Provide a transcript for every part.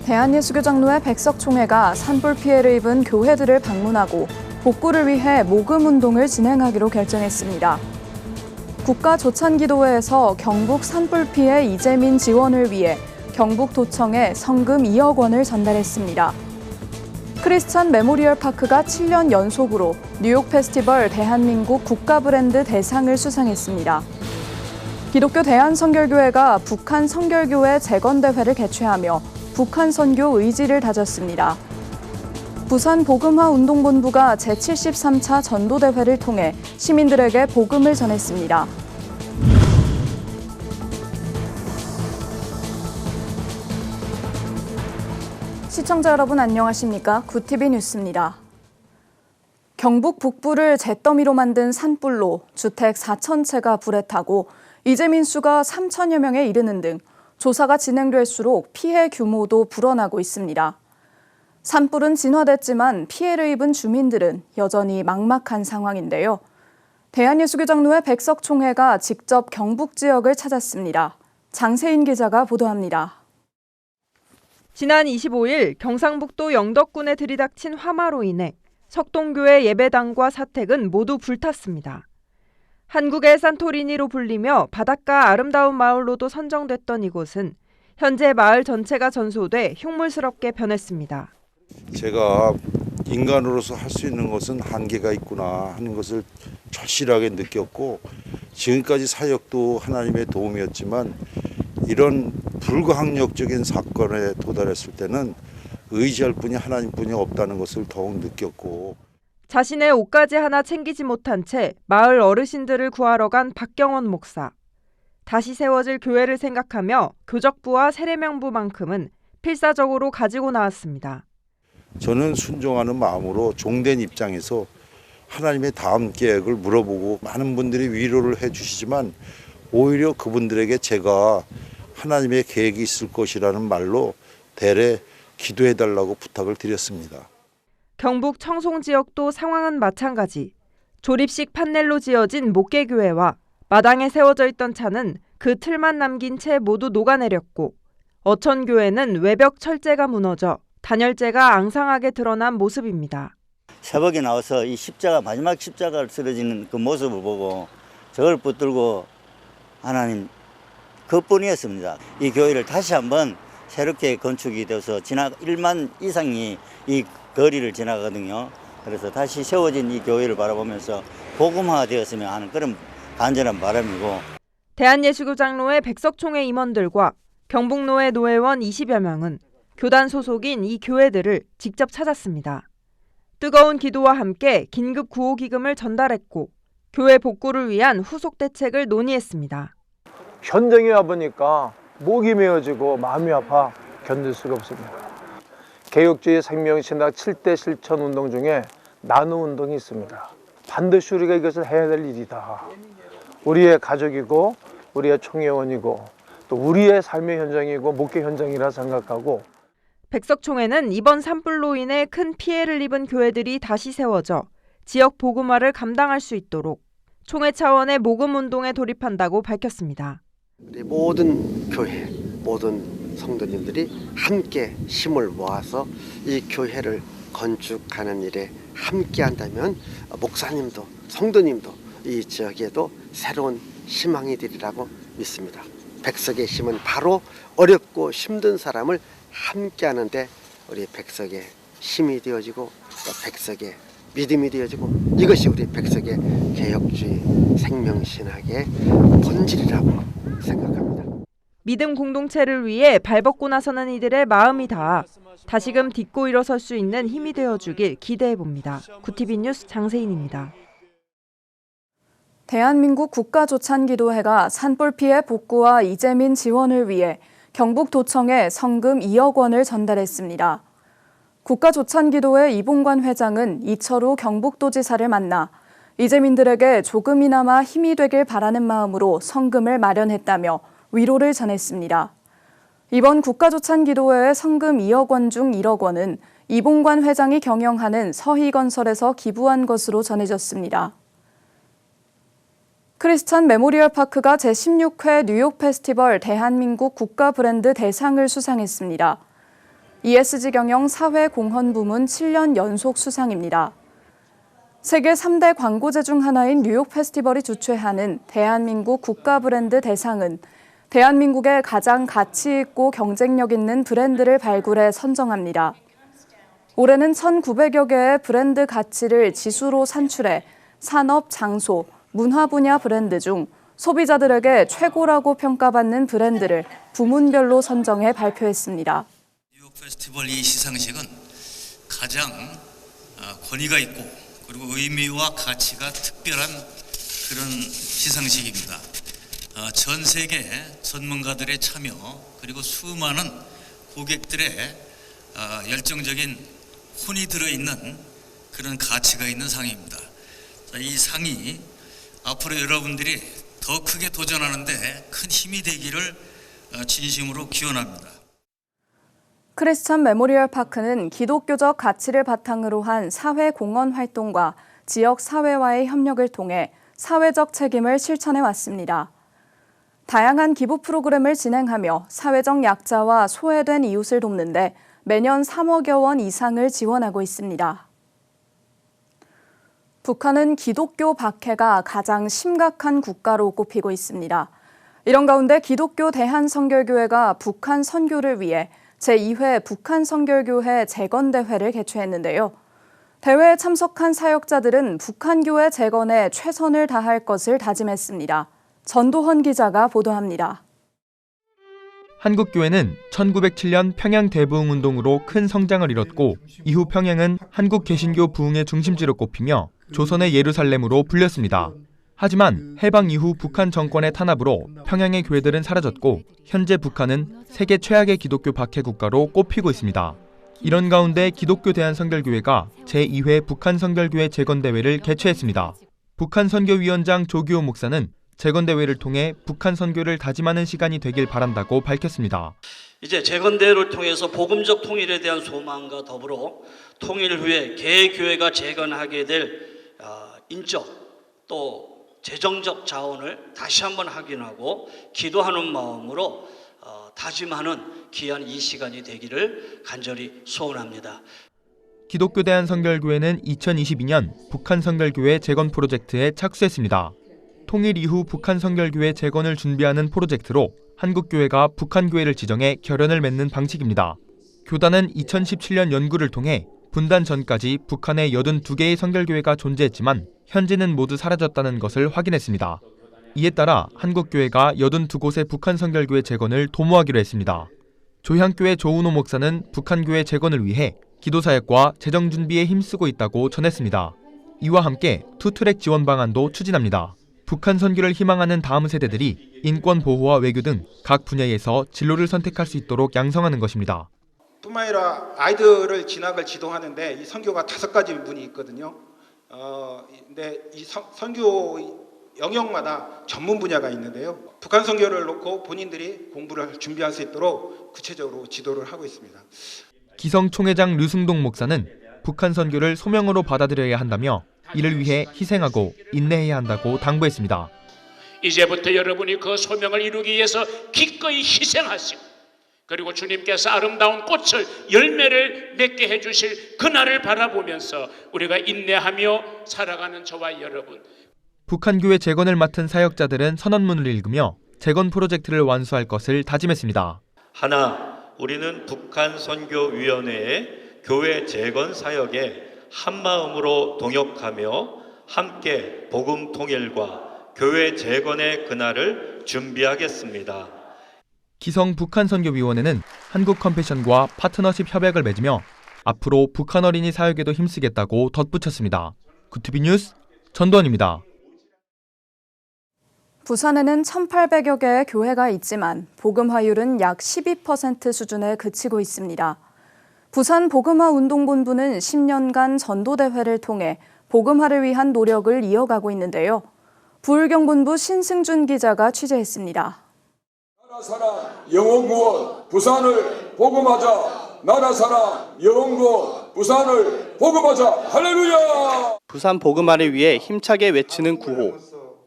대한예수교장로회 백석총회가 산불 피해를 입은 교회들을 방문하고 복구를 위해 모금운동을 진행하기로 결정했습니다. 국가조찬기도회에서 경북 산불 피해 이재민 지원을 위해 경북도청에 성금 2억 원을 전달했습니다. 크리스천 메모리얼 파크가 7년 연속으로 뉴욕 페스티벌 대한민국 국가브랜드 대상을 수상했습니다. 기독교 대한선결교회가 북한 선결교회 재건대회를 개최하며 북한 선교 의지를 다졌습니다. 부산 복음화 운동본부가 제73차 전도대회를 통해 시민들에게 복음을 전했습니다. 시청자 여러분 안녕하십니까? 구TV 뉴스입니다. 경북 북부를 잿더미로 만든 산불로 주택 4,000채가 불에 타고 이재민 수가 3천여 명에 이르는 등 조사가 진행될수록 피해 규모도 불어나고 있습니다. 산불은 진화됐지만 피해를 입은 주민들은 여전히 막막한 상황인데요. 대한예수교장로회 백석총회가 직접 경북 지역을 찾았습니다. 장세인 기자가 보도합니다. 지난 25일 경상북도 영덕군에 들이닥친 화마로 인해 석동교회 예배당과 사택은 모두 불탔습니다. 한국의 산토리니로 불리며 바닷가 아름다운 마을로도 선정됐던 이곳은 현재 마을 전체가 전소돼 흉물스럽게 변했습니다. 제가 인간으로서 할 수 있는 것은 한계가 있구나 하는 것을 절실하게 느꼈고, 지금까지 사역도 하나님의 도움이었지만 이런 불가항력적인 사건에 도달했을 때는 의지할 분이 하나님뿐이 없다는 것을 더욱 느꼈고, 자신의 옷까지 하나 챙기지 못한 채 마을 어르신들을 구하러 간 박경원 목사. 다시 세워질 교회를 생각하며 교적부와 세례명부만큼은 필사적으로 가지고 나왔습니다. 저는 순종하는 마음으로 종된 입장에서 하나님의 다음 계획을 물어보고 많은 분들이 위로를 해주시지만 오히려 그분들에게 제가 하나님의 계획이 있을 것이라는 말로 대래 기도해달라고 부탁을 드렸습니다. 경북 청송 지역도 상황은 마찬가지. 조립식 판넬로 지어진 목계교회와 마당에 세워져 있던 차는 그 틀만 남긴 채 모두 녹아내렸고, 어천교회는 외벽 철제가 무너져 단열재가 앙상하게 드러난 모습입니다. 새벽에 나와서 이 십자가, 마지막 십자가를 쓰러지는 그 모습을 보고 저걸 붙들고 하나님, 그뿐이었습니다. 이 교회를 다시 한번 새롭게 건축이 되어서 1만 이상이 이 거리를 지나거든요. 그래서 다시 세워진 이 교회를 바라보면서 복음화되었으면 하는 그런 간절한 바람이고, 대한예수교장로회 백석총회 임원들과 경북노회 노회원 20여 명은 교단 소속인 이 교회들을 직접 찾았습니다. 뜨거운 기도와 함께 긴급 구호기금을 전달했고 교회 복구를 위한 후속 대책을 논의했습니다. 현장에 와보니까 목이 메어지고 마음이 아파 견딜 수가 없습니다. 개혁주의 생명신학 7대 실천 운동 중에 나눔 운동이 있습니다. 반드시 우리가 이것을 해야 될 일이다. 우리의 가족이고 우리의 총회원이고 또 우리의 삶의 현장이고 목회 현장이라 생각하고, 백석총회는 이번 산불로 인해 큰 피해를 입은 교회들이 다시 세워져 지역 복음화를 감당할 수 있도록 총회 차원의 모금 운동에 돌입한다고 밝혔습니다. 우리 모든 교회, 모든 성도님들이 함께 힘을 모아서 이 교회를 건축하는 일에 함께 한다면 목사님도 성도님도 이 지역에도 새로운 희망이 되리라고 믿습니다. 백석의 힘은 바로 어렵고 힘든 사람을 함께 하는데 우리 백석의 힘이 되어지고 또 백석의 믿음이 되어지고, 이것이 우리 백석의 개혁주의 생명신학의 본질이라고 생각합니다. 믿음 공동체를 위해 발벗고 나서는 이들의 마음이 닿아 다시금 딛고 일어설 수 있는 힘이 되어주길 기대해봅니다. 구TV 뉴스 장세인입니다. 대한민국 국가조찬기도회가 산불 피해 복구와 이재민 지원을 위해 경북도청에 성금 2억 원을 전달했습니다. 국가조찬기도회 이봉관 회장은 이철우 경북도지사를 만나 이재민들에게 조금이나마 힘이 되길 바라는 마음으로 성금을 마련했다며 위로를 전했습니다. 이번 국가조찬기도회의 성금 2억 원 중 1억 원은 이봉관 회장이 경영하는 서희건설에서 기부한 것으로 전해졌습니다. 크리스천 메모리얼 파크가 제16회 뉴욕 페스티벌 대한민국 국가 브랜드 대상을 수상했습니다. ESG 경영 사회공헌 부문 7년 연속 수상입니다. 세계 3대 광고제 중 하나인 뉴욕 페스티벌이 주최하는 대한민국 국가 브랜드 대상은 대한민국의 가장 가치 있고 경쟁력 있는 브랜드를 발굴해 선정합니다. 올해는 1,900여 개의 브랜드 가치를 지수로 산출해 산업, 장소, 문화 분야 브랜드 중 소비자들에게 최고라고 평가받는 브랜드를 부문별로 선정해 발표했습니다. 뉴욕 페스티벌 이 시상식은 가장 권위가 있고 그리고 의미와 가치가 특별한 그런 시상식입니다. 전 세계 전문가들의 참여 그리고 수많은 고객들의 열정적인 혼이 들어있는 그런 가치가 있는 상입니다. 이 상이 앞으로 여러분들이 더 크게 도전하는데 큰 힘이 되기를 진심으로 기원합니다. 크리스천 메모리얼 파크는 기독교적 가치를 바탕으로 한 사회 공헌 활동과 지역 사회와의 협력을 통해 사회적 책임을 실천해 왔습니다. 다양한 기부 프로그램을 진행하며 사회적 약자와 소외된 이웃을 돕는데 매년 3억여 원 이상을 지원하고 있습니다. 북한은 기독교 박해가 가장 심각한 국가로 꼽히고 있습니다. 이런 가운데 기독교 대한선결교회가 북한 선교를 위해 제2회 북한선결교회 재건대회를 개최했는데요. 대회에 참석한 사역자들은 북한교회 재건에 최선을 다할 것을 다짐했습니다. 전도헌 기자가 보도합니다. 한국교회는 1907년 평양 대부흥운동으로 큰 성장을 이뤘고 이후 평양은 한국 개신교 부흥의 중심지로 꼽히며 조선의 예루살렘으로 불렸습니다. 하지만 해방 이후 북한 정권의 탄압으로 평양의 교회들은 사라졌고 현재 북한은 세계 최악의 기독교 박해 국가로 꼽히고 있습니다. 이런 가운데 기독교 대한선결교회가 제2회 북한선결교회 재건대회를 개최했습니다. 북한선교위원장 조규호 목사는 재건대회를 통해 북한 선교를 다짐하는 시간이 되길 바란다고 밝혔습니다. 이제 재건대회를 통해서 복음적 통일에 대한 소망과 더불어 통일 후에 개교회가 재건하게 될 인적 또 재정적 자원을 다시 한번 확인하고 기도하는 마음으로 다짐하는 귀한 이 시간이 되기를 간절히 소원합니다. 기독교 대한선결교회는 2022년 북한선결교회 재건 프로젝트에 착수했습니다. 통일 이후 북한선결교회 재건을 준비하는 프로젝트로 한국교회가 북한교회를 지정해 결연을 맺는 방식입니다. 교단은 2017년 연구를 통해 분단 전까지 북한에 82개의 선결교회가 존재했지만 현재는 모두 사라졌다는 것을 확인했습니다. 이에 따라 한국교회가 82곳의 북한선결교회 재건을 도모하기로 했습니다. 조향교회 조은호 목사는 북한교회 재건을 위해 기도사역과 재정 준비에 힘쓰고 있다고 전했습니다. 이와 함께 투트랙 지원 방안도 추진합니다. 북한 선교를 희망하는 다음 세대들이 인권 보호와 외교 등 각 분야에서 진로를 선택할 수 있도록 양성하는 것입니다. 뿐만 아니라 아이들을 진학을 지도하는데 이 선교가 5가지 문이 있거든요. 근데 이 선교 영역마다 전문 분야가 있는데요. 북한 선교를 놓고 본인들이 공부를 준비할 수 있도록 구체적으로 지도를 하고 있습니다. 기성 총회장 류승동 목사는 북한 선교를 소명으로 받아들여야 한다며 이를 위해 희생하고 인내해야 한다고 당부했습니다. 이제부터 여러분이 그 소명을 이루기 위해서 기꺼이 희생하시고 그리고 주님께서 아름다운 꽃을 열매를 맺게 해주실 그날을 바라보면서 우리가 인내하며 살아가는 저와 여러분. 북한교회 재건을 맡은 사역자들은 선언문을 읽으며 재건 프로젝트를 완수할 것을 다짐했습니다. 하나, 우리는 북한선교위원회의 교회 재건 사역에 한마음으로 동역하며 함께 복음 통일과 교회 재건의 그날을 준비하겠습니다. 기성 북한선교위원회는 한국컴패션과 파트너십 협약을 맺으며 앞으로 북한 어린이 사역에도 힘쓰겠다고 덧붙였습니다. 구티비 뉴스 전도헌입니다. 부산에는 1,800여 개의 교회가 있지만 복음화율은 약 12% 수준에 그치고 있습니다. 부산 복음화 운동본부는 10년간 전도대회를 통해 복음화를 위한 노력을 이어가고 있는데요. 부울경본부 신승준 기자가 취재했습니다. 나라 사랑 영혼구원 부산을 복음하자. 나라 사랑 영혼구원 부산을 복음하자. 할렐루야. 부산 복음화를 위해 힘차게 외치는 구호.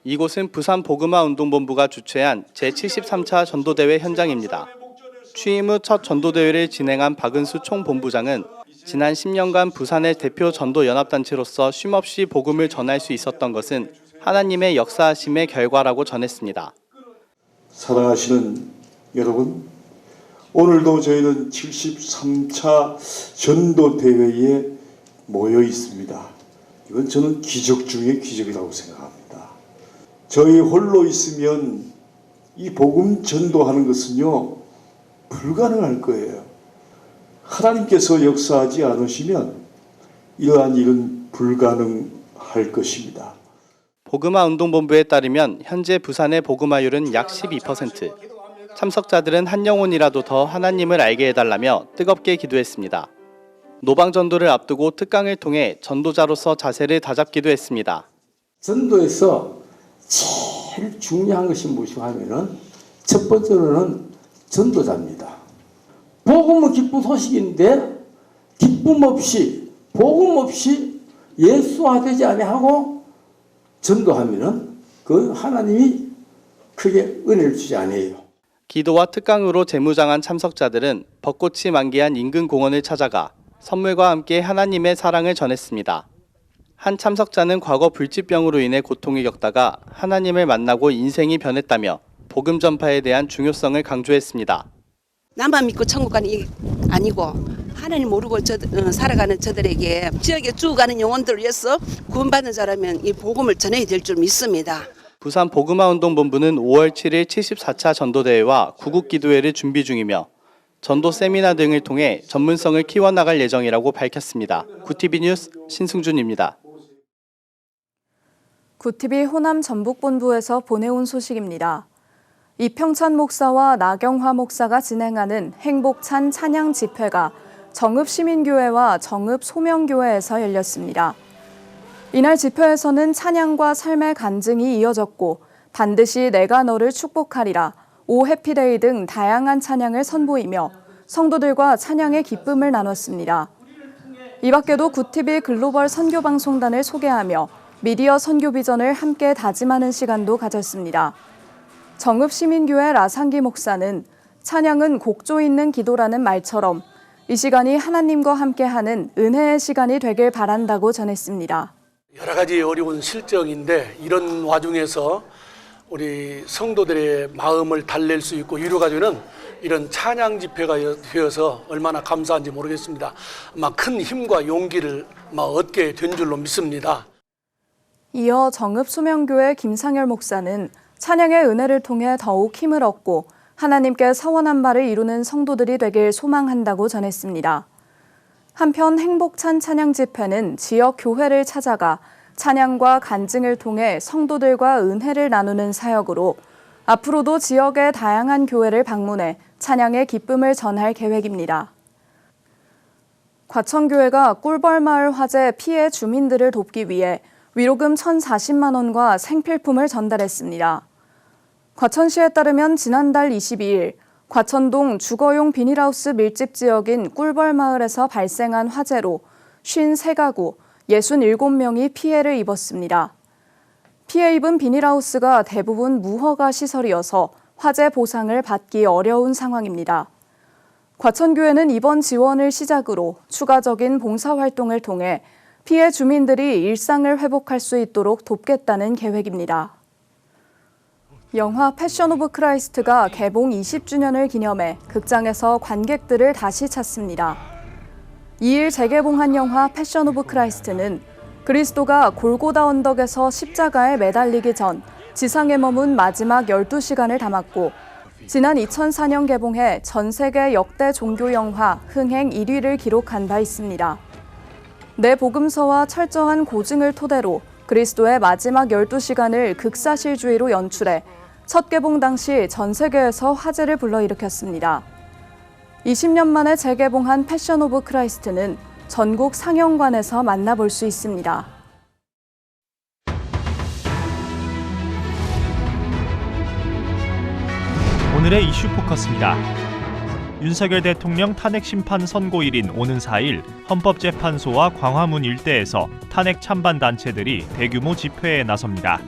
이곳은 부산 복음화 운동본부가 주최한 제73차 전도대회 현장입니다. 취임 후 첫 전도대회를 진행한 박은수 총본부장은 지난 10년간 부산의 대표 전도연합단체로서 쉼없이 복음을 전할 수 있었던 것은 하나님의 역사하심의 결과라고 전했습니다. 사랑하시는 여러분, 오늘도 저희는 73차 전도대회에 모여 있습니다. 이건 저는 기적 중의 기적이라고 생각합니다. 저희 홀로 있으면 이 복음 전도하는 것은요, 불가능할 거예요. 하나님께서 역사하지 않으시면 이러한 일은 불가능할 것입니다. 복음화 운동본부에 따르면 현재 부산의 복음화율은 약 12%. 참석자들은 한 영혼이라도 더 하나님을 알게 해달라며 뜨겁게 기도했습니다. 노방전도를 앞두고 특강을 통해 전도자로서 자세를 다잡기도 했습니다. 전도에서 제일 중요한 것이 무엇이냐 하면은 첫 번째로는 전도자입니다. 복음은 기쁜 소식인데 기쁨 없이 복음 없이 예수화되지 아니하고 전도하면은 그 하나님이 크게 은혜를 주지 않아요. 기도와 특강으로 재무장한 참석자들은 벚꽃이 만개한 인근 공원을 찾아가 선물과 함께 하나님의 사랑을 전했습니다. 한 참석자는 과거 불치병으로 인해 고통을 겪다가 하나님을 만나고 인생이 변했다며 복음 전파에 대한 중요성을 강조했습니다. 나만 믿고 천국 가는 게 아니고 하나님 모르고 살아가는 저들에게 지역에 죽어가는 영혼들을 위해서 구원받는 자라면 이 복음을 전해야 될 줄 믿습니다. 부산 복음화운동본부는 5월 7일 74차 전도대회와 구국기도회를 준비 중이며 전도 세미나 등을 통해 전문성을 키워나갈 예정이라고 밝혔습니다. 구TV 뉴스 신승준입니다. 구TV 호남 전북본부에서 보내온 소식입니다. 이평찬 목사와 나경화 목사가 진행하는 행복찬 찬양 집회가 정읍시민교회와 정읍소명교회에서 열렸습니다. 이날 집회에서는 찬양과 삶의 간증이 이어졌고 반드시 내가 너를 축복하리라, 오 해피데이 등 다양한 찬양을 선보이며 성도들과 찬양의 기쁨을 나눴습니다. 이 밖에도 구TV 글로벌 선교방송단을 소개하며 미디어 선교 비전을 함께 다짐하는 시간도 가졌습니다. 정읍시민교회 라상기 목사는 찬양은 곡조 있는 기도라는 말처럼 이 시간이 하나님과 함께하는 은혜의 시간이 되길 바란다고 전했습니다. 여러 가지 어려운 실정인데 이런 와중에서 우리 성도들의 마음을 달랠 수 있고 위로가 되는 이런 찬양 집회가 되어서 얼마나 감사한지 모르겠습니다. 아마 큰 힘과 용기를 얻게 된 줄로 믿습니다. 이어 정읍소명교회 김상열 목사는 찬양의 은혜를 통해 더욱 힘을 얻고 하나님께 서원한 바를 이루는 성도들이 되길 소망한다고 전했습니다. 한편 행복찬 찬양 집회는 지역 교회를 찾아가 찬양과 간증을 통해 성도들과 은혜를 나누는 사역으로 앞으로도 지역의 다양한 교회를 방문해 찬양의 기쁨을 전할 계획입니다. 과천교회가 꿀벌마을 화재 피해 주민들을 돕기 위해 위로금 1,040만 원과 생필품을 전달했습니다. 과천시에 따르면 지난달 22일 과천동 주거용 비닐하우스 밀집 지역인 꿀벌마을에서 발생한 화재로 53가구 67명이 피해를 입었습니다. 피해 입은 비닐하우스가 대부분 무허가 시설이어서 화재 보상을 받기 어려운 상황입니다. 과천교회는 이번 지원을 시작으로 추가적인 봉사활동을 통해 피해 주민들이 일상을 회복할 수 있도록 돕겠다는 계획입니다. 영화 패션 오브 크라이스트가 개봉 20주년을 기념해 극장에서 관객들을 다시 찾습니다. 2일 재개봉한 영화 패션 오브 크라이스트는 그리스도가 골고다 언덕에서 십자가에 매달리기 전 지상에 머문 마지막 12시간을 담았고 지난 2004년 개봉해 전 세계 역대 종교 영화 흥행 1위를 기록한 바 있습니다. 내 복음서와 철저한 고증을 토대로 그리스도의 마지막 12시간을 극사실주의로 연출해 첫 개봉 당시 전 세계에서 화제를 불러일으켰습니다. 20년 만에 재개봉한 패션 오브 크라이스트는 전국 상영관에서 만나볼 수 있습니다. 오늘의 이슈 포커스입니다. 윤석열 대통령 탄핵 심판 선고일인 오는 4일 헌법재판소와 광화문 일대에서 탄핵 찬반 단체들이 대규모 집회에 나섭니다.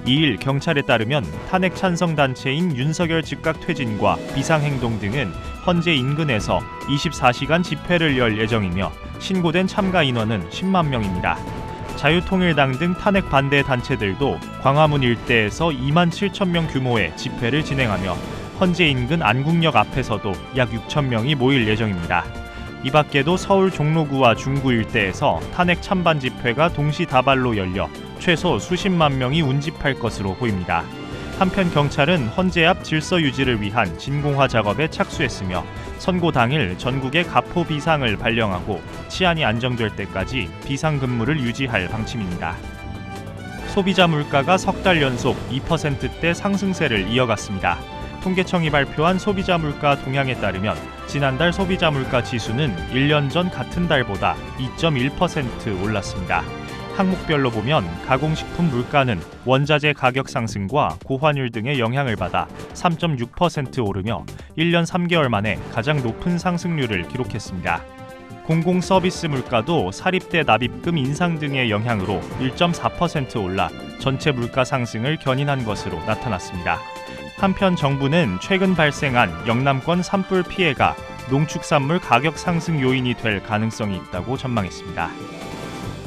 2일 경찰에 따르면 탄핵 찬성 단체인 윤석열 즉각 퇴진과 비상행동 등은 헌재 인근에서 24시간 집회를 열 예정이며 신고된 참가 인원은 10만 명입니다. 자유통일당 등 탄핵 반대 단체들도 광화문 일대에서 2만 7천 명 규모의 집회를 진행하며 헌재 인근 안국역 앞에서도 약 6천 명이 모일 예정입니다. 이 밖에도 서울 종로구와 중구 일대에서 탄핵 찬반 집회가 동시다발로 열려 최소 수십만 명이 운집할 것으로 보입니다. 한편 경찰은 헌재 앞 질서 유지를 위한 진공화 작업에 착수했으며 선고 당일 전국에 가포 비상을 발령하고 치안이 안정될 때까지 비상근무를 유지할 방침입니다. 소비자 물가가 석 달 연속 2%대 상승세를 이어갔습니다. 통계청이 발표한 소비자 물가 동향에 따르면 지난달 소비자 물가 지수는 1년 전 같은 달보다 2.1% 올랐습니다. 항목별로 보면 가공식품 물가는 원자재 가격 상승과 고환율 등의 영향을 받아 3.6% 오르며 1년 3개월 만에 가장 높은 상승률을 기록했습니다. 공공서비스 물가도 사립대 납입금 인상 등의 영향으로 1.4% 올라 전체 물가 상승을 견인한 것으로 나타났습니다. 한편 정부는 최근 발생한 영남권 산불 피해가 농축산물 가격 상승 요인이 될 가능성이 있다고 전망했습니다.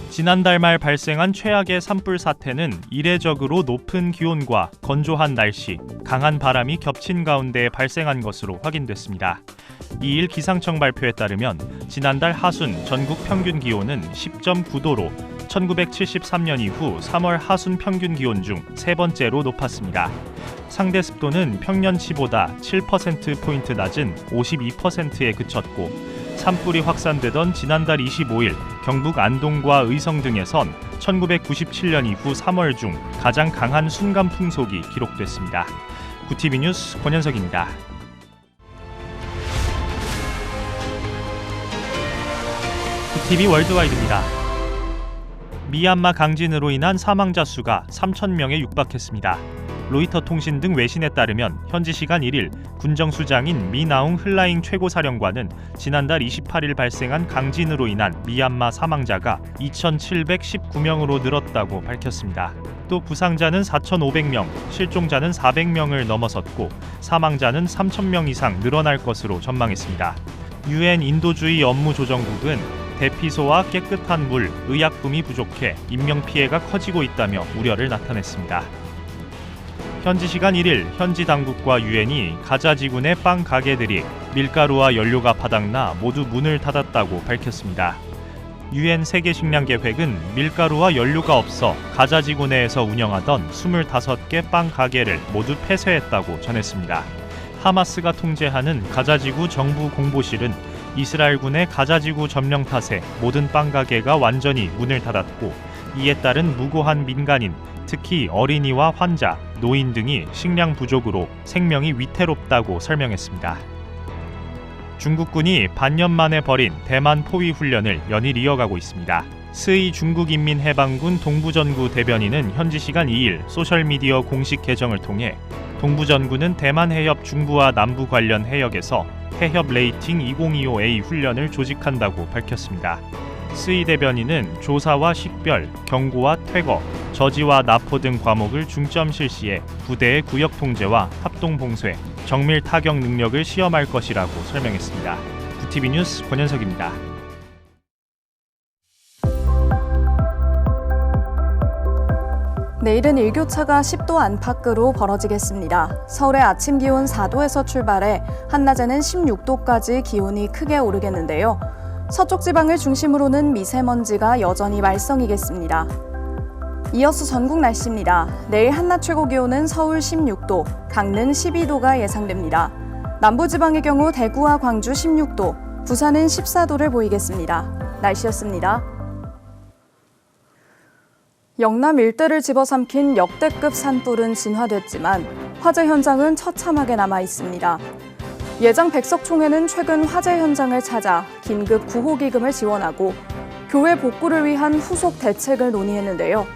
지난달 말 발생한 최악의 산불 사태는 이례적으로 높은 기온과 건조한 날씨, 강한 바람이 겹친 가운데 발생한 것으로 확인됐습니다. 2일 기상청 발표에 따르면 지난달 하순 전국 평균 기온은 10.9도로 1973년 이후 3월 하순 평균 기온 중 세 번째로 높았습니다. 상대 습도는 평년치보다 7%포인트 낮은 52%에 그쳤고 산불이 확산되던 지난달 25일 경북 안동과 의성 등에선 1997년 이후 3월 중 가장 강한 순간 풍속이 기록됐습니다. 구TV 뉴스 권현석입니다. 구TV 월드와이드입니다. 미얀마 강진으로 인한 사망자 수가 3,000명에 육박했습니다. 로이터 통신 등 외신에 따르면 현지 시간 1일 군정수장인 미나웅 흘라잉 최고사령관은 지난달 28일 발생한 강진으로 인한 미얀마 사망자가 2,719명으로 늘었다고 밝혔습니다. 또 부상자는 4,500명, 실종자는 400명을 넘어섰고 사망자는 3,000명 이상 늘어날 것으로 전망했습니다. UN 인도주의 업무조정국은 대피소와 깨끗한 물, 의약품이 부족해 인명피해가 커지고 있다며 우려를 나타냈습니다. 현지 시간 1일 현지 당국과 유엔이 가자 지구 내 빵 가게들이 밀가루와 연료가 바닥나 모두 문을 닫았다고 밝혔습니다. 유엔 세계식량계획은 밀가루와 연료가 없어 가자 지구 내에서 운영하던 25개 빵 가게를 모두 폐쇄했다고 전했습니다. 하마스가 통제하는 가자지구 정부 공보실은 이스라엘군의 가자지구 점령 탓에 모든 빵 가게가 완전히 문을 닫았고 이에 따른 무고한 민간인, 특히 어린이와 환자, 노인 등이 식량 부족으로 생명이 위태롭다고 설명했습니다. 중국군이 반년 만에 벌인 대만 포위 훈련을 연일 이어가고 있습니다. 스의 중국인민해방군 동부전구 대변인은 현지 시간 2일 소셜미디어 공식 계정을 통해 동부전구는 대만 해협 중부와 남부 관련 해역에서 해협 레이팅 2025A 훈련을 조직한다고 밝혔습니다. 스이 대변인은 조사와 식별, 경고와 퇴거, 저지와 납포 등 과목을 중점 실시해 부대의 구역 통제와 합동 봉쇄, 정밀 타격 능력을 시험할 것이라고 설명했습니다. 구TV 뉴스 권현석입니다. 내일은 일교차가 10도 안팎으로 벌어지겠습니다. 서울의 아침 기온 4도에서 출발해 한낮에는 16도까지 기온이 크게 오르겠는데요. 서쪽 지방을 중심으로는 미세먼지가 여전히 말썽이겠습니다. 이어서 전국 날씨입니다. 내일 한낮 최고 기온은 서울 16도, 강릉 12도가 예상됩니다. 남부지방의 경우 대구와 광주 16도, 부산은 14도를 보이겠습니다. 날씨였습니다. 영남 일대를 집어삼킨 역대급 산불은 진화됐지만 화재 현장은 처참하게 남아 있습니다. 예장 백석총회는 최근 화재 현장을 찾아 긴급 구호기금을 지원하고 교회 복구를 위한 후속 대책을 논의했는데요.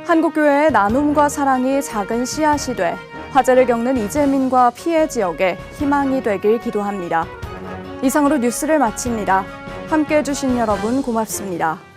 한국교회의 나눔과 사랑이 작은 씨앗이 돼 화재를 겪는 이재민과 피해 지역에 희망이 되길 기도합니다. 이상으로 뉴스를 마칩니다. 함께해 주신 여러분 고맙습니다.